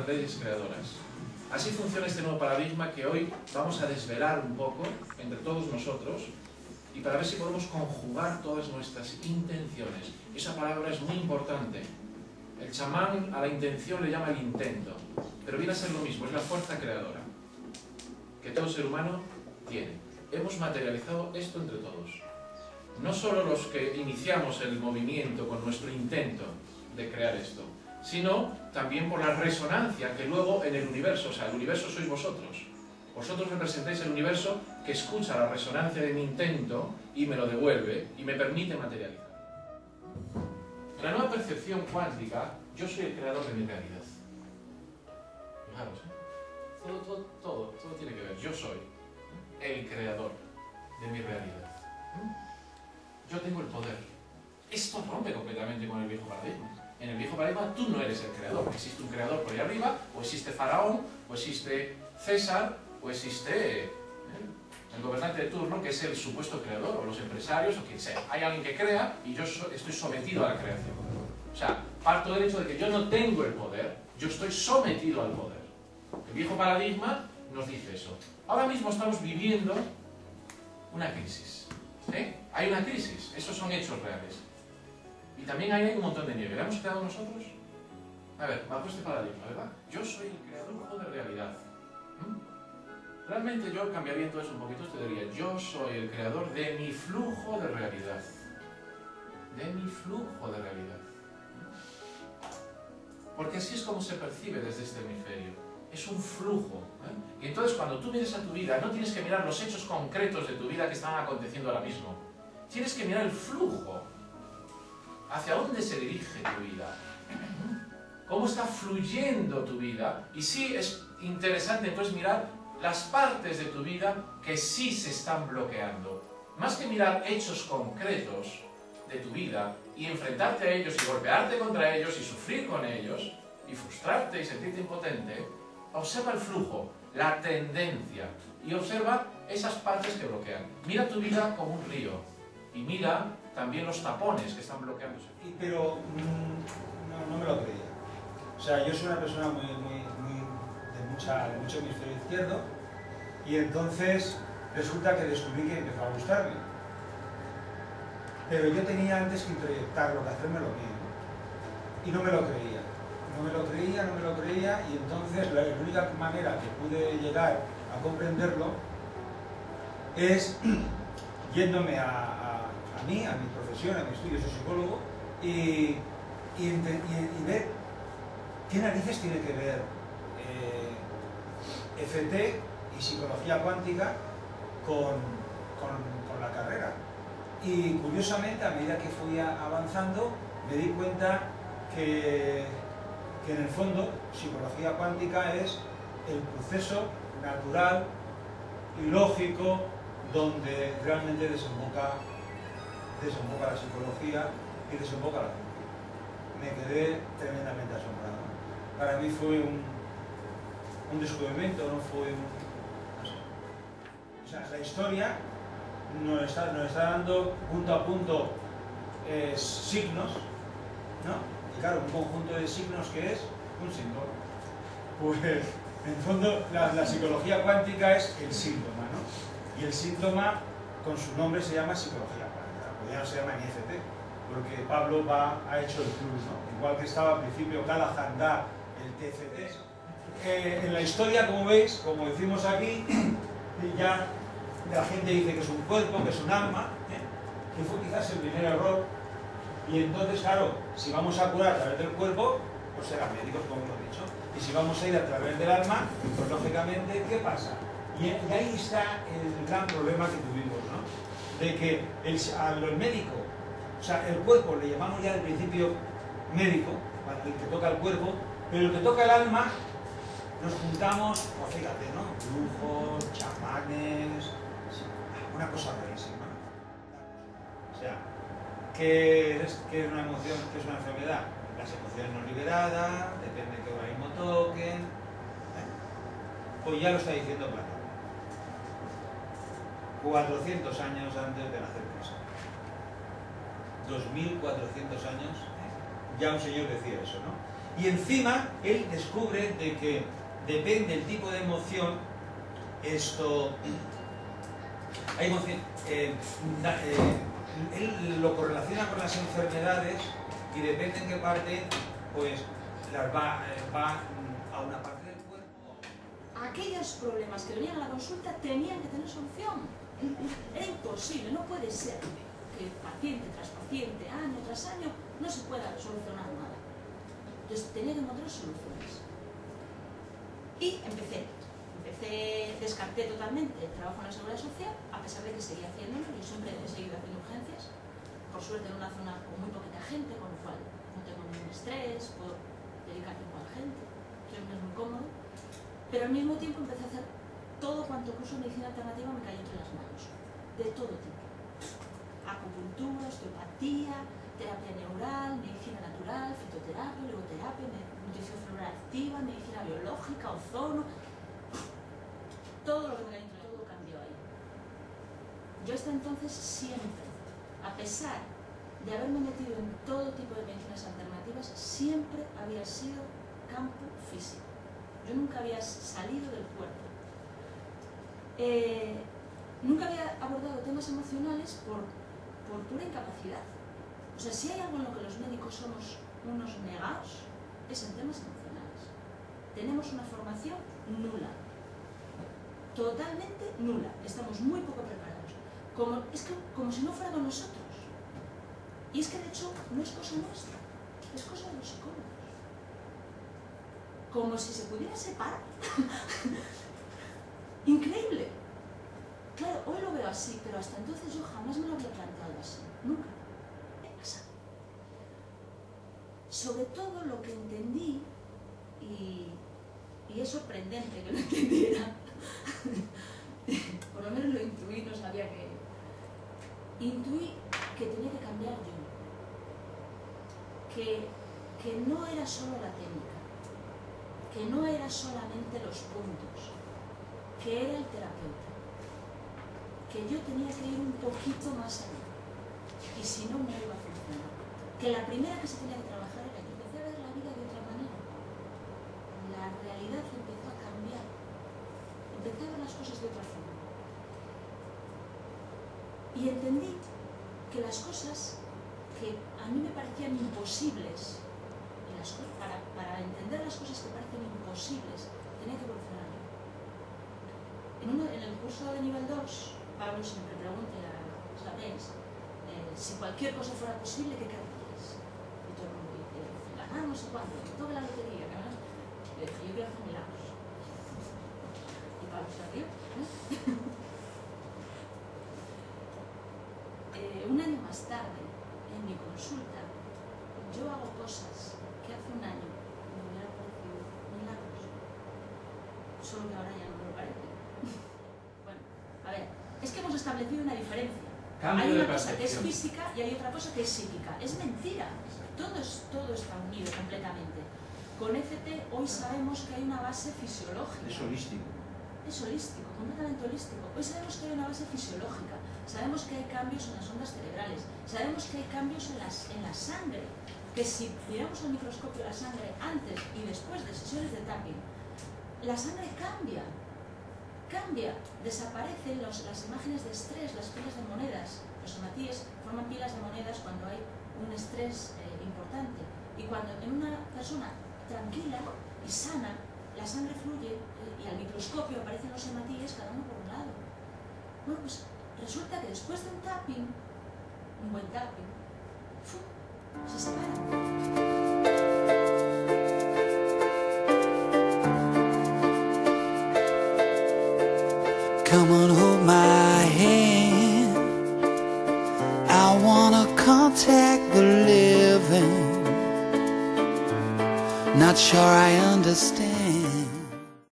leyes creadoras. Así funciona este nuevo paradigma que hoy vamos a desvelar un poco entre todos nosotros y para ver si podemos conjugar todas nuestras intenciones. Esa palabra es muy importante. El chamán a la intención le llama el intento, pero viene a ser lo mismo, es la fuerza creadora que todo ser humano tiene. Hemos materializado esto entre todos. No solo los que iniciamos el movimiento con nuestro intento de crear esto, sino también por la resonancia que luego en el universo, o sea, el universo sois vosotros. Vosotros representáis el universo que escucha la resonancia de mi intento y me lo devuelve y me permite materializar. En la nueva percepción cuántica, yo soy el creador de mi realidad. Fijaros, todo tiene que ver. Yo soy el creador de mi realidad. Yo tengo el poder. Esto rompe completamente con el viejo paradigma. En el viejo paradigma tú no eres el creador. Existe un creador por ahí arriba, o existe Faraón, o existe César, o existe el gobernante de turno, que es el supuesto creador, o los empresarios, o quien sea. Hay alguien que crea y yo estoy sometido a la creación. O sea, parto del hecho de que yo no tengo el poder, yo estoy sometido al poder. El viejo paradigma nos dice eso. Ahora mismo estamos viviendo una crisis. Hay una crisis, esos son hechos reales. Y también hay un montón de nieve. ¿La hemos creado nosotros? A ver, bajo este paradigma, ¿verdad? Yo soy el creador de realidad. Realmente yo cambiaría entonces un poquito, te diría, yo soy el creador de mi flujo de realidad. De mi flujo de realidad. Porque así es como se percibe desde este hemisferio. Es un flujo. Y entonces cuando tú mires a tu vida, no tienes que mirar los hechos concretos de tu vida que están aconteciendo ahora mismo. Tienes que mirar el flujo. ¿Hacia dónde se dirige tu vida? ¿Cómo está fluyendo tu vida? Y sí es interesante entonces mirar las partes de tu vida que sí se están bloqueando. Más que mirar hechos concretos de tu vida y enfrentarte a ellos y golpearte contra ellos y sufrir con ellos y frustrarte y sentirte impotente, observa el flujo, la tendencia y observa esas partes que bloquean. Mira tu vida como un río y mira también los tapones que están bloqueándose. Pero no me lo creía. O sea, yo soy una persona de mucho hemisferio izquierdo y entonces resulta que descubrí que empezó a gustarme. Pero yo tenía antes que introyectarlo, que hacerme lo mío. Y no me lo creía. No me lo creía y entonces la única manera que pude llegar a comprenderlo es yéndome a mi profesión, a mi estudio, soy psicólogo, y ver qué narices tiene que ver FT y psicología cuántica con la carrera. Y curiosamente, a medida que fui avanzando, me di cuenta que en el fondo psicología cuántica es el proceso natural y lógico donde realmente desemboca la psicología y desemboca la ciencia. Me quedé tremendamente asombrado. Para mí fue un descubrimiento, no fue no sé. O sea, la historia nos está dando punto a punto signos, ¿no? Y claro, un conjunto de signos que es un síntoma. Pues, en el fondo, la psicología cuántica es el síntoma, ¿no? Y el síntoma, con su nombre, se llama psicología cuántica, pues ya no se llama ni FT, porque Pablo ha hecho el plus, ¿no? Igual que estaba al principio Callahan da el TFT. En la historia, como veis, como decimos aquí, ya la gente dice que es un cuerpo, que es un alma, que fue quizás el primer error. Y entonces, claro, si vamos a curar a través del cuerpo, pues serán médicos, como hemos dicho. Y si vamos a ir a través del alma, pues lógicamente, ¿qué pasa? Y ahí está el gran problema que tuvimos, ¿no? De que al médico, o sea, el cuerpo le llamamos ya al principio médico, el que toca el cuerpo, pero el que toca el alma, nos juntamos, pues fíjate, ¿no? Brujos, chamanes, una cosa rarísima. O sea, ¿qué es una emoción? ¿Qué es una enfermedad? Las emociones no liberadas, depende de qué organismo toquen. Pues ya lo está diciendo Platón. 400 años antes de nacer Cristo. 2400 años, ya un señor decía eso, ¿no? Y encima él descubre de que depende del tipo de emoción, hay emoción, él lo correlaciona con las enfermedades y depende en qué parte, pues las va a una parte del cuerpo. Aquellos problemas que venían a la consulta tenían que tener solución. Era imposible, no puede ser que paciente tras paciente, año tras año, no se pueda solucionar nada. Entonces tenía que encontrar soluciones. Y descarté totalmente el trabajo en la Seguridad Social, a pesar de que seguía haciéndolo. Yo siempre he seguido haciendo urgencias, por suerte en una zona con muy poquita gente, con lo cual no tengo ningún estrés, puedo dedicar tiempo a la gente, siempre es muy cómodo. Pero al mismo tiempo empecé a hacer todo cuanto curso de medicina alternativa me cayó entre las manos, de todo tipo. Acupuntura, osteopatía, terapia neural, medicina natural, fitoterapia, logoterapia, nutrición celular activa, medicina biológica, ozono. Todo lo que me cayó entre todo cambió ahí. Yo hasta entonces siempre, a pesar de haberme metido en todo tipo de medicinas alternativas, siempre había sido campo físico. Yo nunca había salido del cuerpo. Nunca había abordado temas emocionales por pura incapacidad. O sea, si hay algo en lo que los médicos somos unos negados, es en temas emocionales. Tenemos una formación nula. Totalmente nula. Estamos muy poco preparados. Como si no fuera con nosotros. Y es que de hecho no es cosa nuestra, es cosa de los psicólogos. Como si se pudiera separar. Increíble. Claro, hoy lo veo así, pero hasta entonces yo jamás me lo había planteado así. Nunca. ¿Qué pasa? Sobre todo lo que entendí, y es sorprendente que lo entendiera, por lo menos lo intuí, no sabía que... Intuí que tenía que cambiar yo. Que no era solo la técnica, que no era solamente los puntos, que era el terapeuta, que yo tenía que ir un poquito más allá, y si no me iba a funcionar. Que la primera que se tenía que trabajar era que empecé a ver la vida de otra manera. La realidad empezó a cambiar, empecé a ver las cosas de otra forma. Y entendí que las cosas que a mí me parecían imposibles, para entender las cosas que parecen imposibles, tenía que evolucionar yo. En el curso de nivel 2, Pablo siempre pregunta, ¿sabéis? Si cualquier cosa fuera posible, ¿qué querrías? Y todo el mundo dice, ganar no sé cuánto, que toque la lotería, que ganas. Le dije, yo quiero hacer milagros. Y Pablo se ríe. Un año más tarde, en mi consulta, yo hago cosas que hace un año me hubieran parecido milagros, solo que ahora ya no me lo parece. Bueno, a ver, es que hemos establecido una diferencia. Hay una cosa que es física y hay otra cosa que es psíquica. Es mentira. Todo está unido completamente. Con EFT hoy sabemos que hay una base fisiológica. Es holístico. Es holístico, completamente holístico. Hoy sabemos que hay una base fisiológica. Sabemos que hay cambios en las ondas cerebrales, sabemos que hay cambios en la sangre, que si miramos al microscopio la sangre antes y después de sesiones de tapping, la sangre cambia, desaparecen las imágenes de estrés, las pilas de monedas. Los hematíes forman pilas de monedas cuando hay un estrés importante, y cuando en una persona tranquila y sana, la sangre fluye y al microscopio aparecen los hematíes cada uno por un lado. Bueno, pues resulta que después de un tapping, un buen tapping, se separan. Come on, hold my hand. I wanna contact the living. Not sure I understand